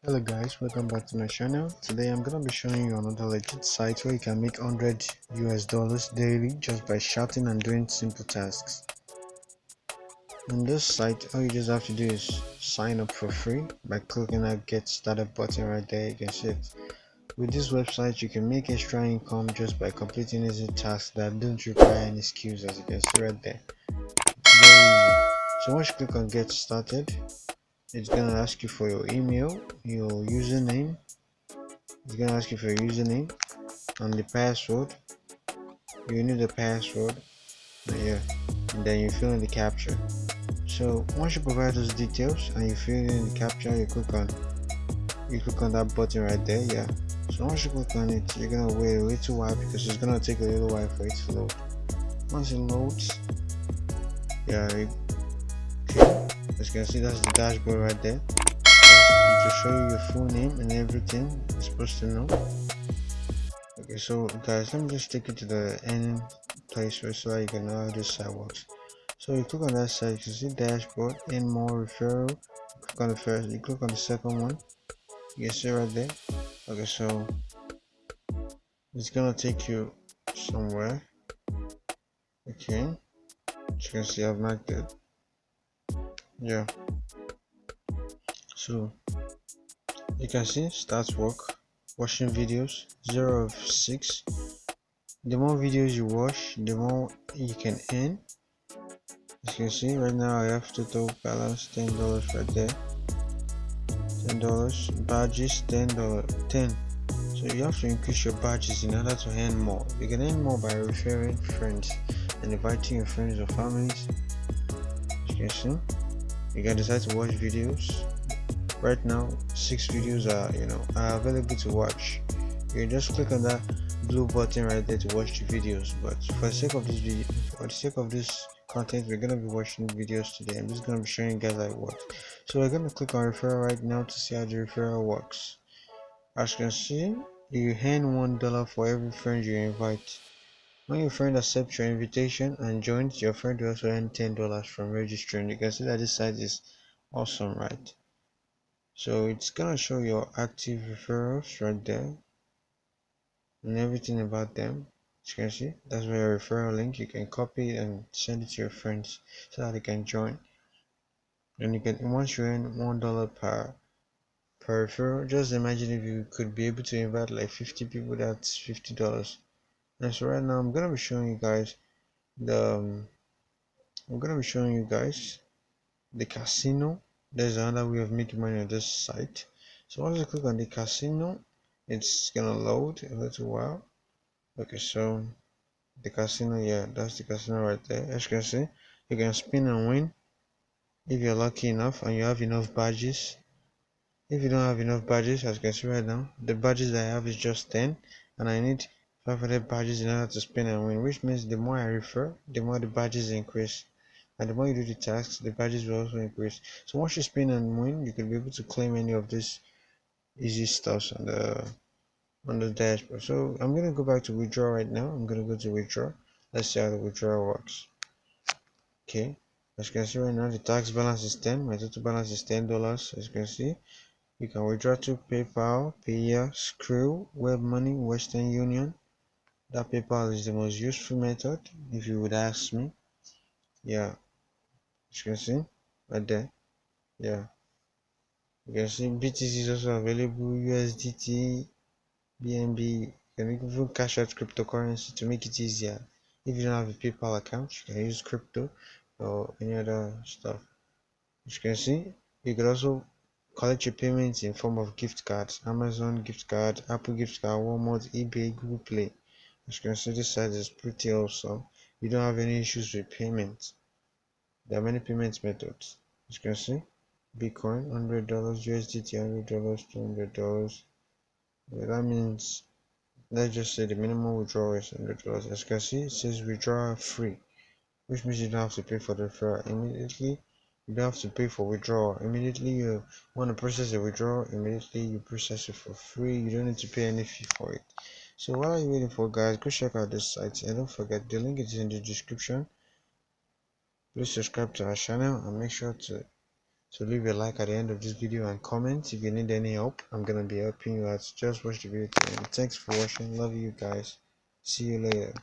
Hello guys, welcome back to my channel. Today I'm gonna be showing you another legit site where you can make 100 US dollars daily just by chatting and doing simple tasks. On this site, all you just have to do is sign up for free by clicking that get started button right there. You can see it. With this website, you can make extra income just by completing easy tasks that don't require any skills, as you can see right there. It's very easy. So once you click on get started, it's gonna ask you for your email, your username. It's gonna ask you for your username and the password. You need the password, yeah, and then you fill in the captcha. So once you provide those details and you fill in the captcha, you click on that button right there, yeah. So once you click on it, you're gonna wait a little while because it's gonna take a little while for it to load. Once it loads, yeah, okay. As you can see, that's the dashboard right there. That's to show you your full name and everything you're supposed to know. Okay, so guys, let me just take you to the end place where so you can know how this site works. So you click on that site, you see dashboard, and more referral. You click on the first, you click on the second one. You can see right there. Okay, so it's gonna take you somewhere. Okay, as you can see, I've marked it. Yeah, so you can see start work, watching videos, 0 of 6. The more videos you watch, the more you can earn. As you can see right now, I have total balance $10 right there. $10 badges, $10, 10. So you have to increase your badges in order to earn more. You can earn more by referring friends and inviting your friends or families. As you can see, you can decide to watch videos. Right now 6 videos are available to watch. You can just click on that blue button right there to watch the videos, but for the sake of this video, for the sake of this content, we're gonna be watching videos today. I'm just gonna be showing you guys how it works. So we're gonna click on referral right now to see how the referral works. As you can see, you earn $1 for every friend you invite. When your friend accepts your invitation and joins, your friend will also earn $10 from registering. You can see that this site is awesome, right? So it's gonna show your active referrals right there and everything about them. As you can see, that's where your referral link. You can copy it and send it to your friends so that they can join. And you can, once you earn $1 per referral, just imagine if you could be able to invite like 50 people, that's $50. And so right now I'm gonna be showing you guys the casino. There's another way of making money on this site. So once you click on the casino, it's gonna load a little while. Okay, so the casino, yeah, that's the casino right there. As you can see, you can spin and win if you're lucky enough and you have enough badges. If you don't have enough badges, as you can see right now, the badges that I have is just 10 and I need 500 badges in order to spin and win, which means the more I refer, the more the badges increase. And the more you do the tasks, the badges will also increase. So once you spin and win, you can be able to claim any of these easy stuffs on the dashboard. So I'm gonna go back to withdraw right now. I'm gonna go to withdraw. Let's see how the withdrawal works. Okay, as you can see right now, the tax balance is 10. My total balance is $10. As you can see, you can withdraw to PayPal, Payeer, Skrill, WebMoney, Western Union. That PayPal is the most useful method, if you would ask me. Yeah, as you can see right there. Yeah, you can see BTC is also available, USDT, BNB. You can even cash out cryptocurrency to make it easier. If you don't have a PayPal account, you can use crypto or any other stuff. As you can see, you can also collect your payments in form of gift cards, Amazon gift card, Apple gift card, Walmart, eBay, Google Play. As you can see, this site is pretty awesome. You don't have any issues with payments. There are many payment methods. As you can see, Bitcoin $100, USDT $100, $200. Well, that means, let's just say the minimum withdrawal is $100. As you can see, it says withdrawal free, which means you don't have to pay for the referral immediately. You don't have to pay for withdrawal immediately. You want to process a withdrawal immediately, you process it for free. You don't need to pay any fee for it. So what are you waiting for, guys? Go check out this site and don't forget the link is in the description. Please subscribe to our channel and make sure to So leave a like at the end of this video and comment if you need any help. I'm gonna be helping you out. Just watch the video to the end. Thanks for watching. Love you guys. See you later.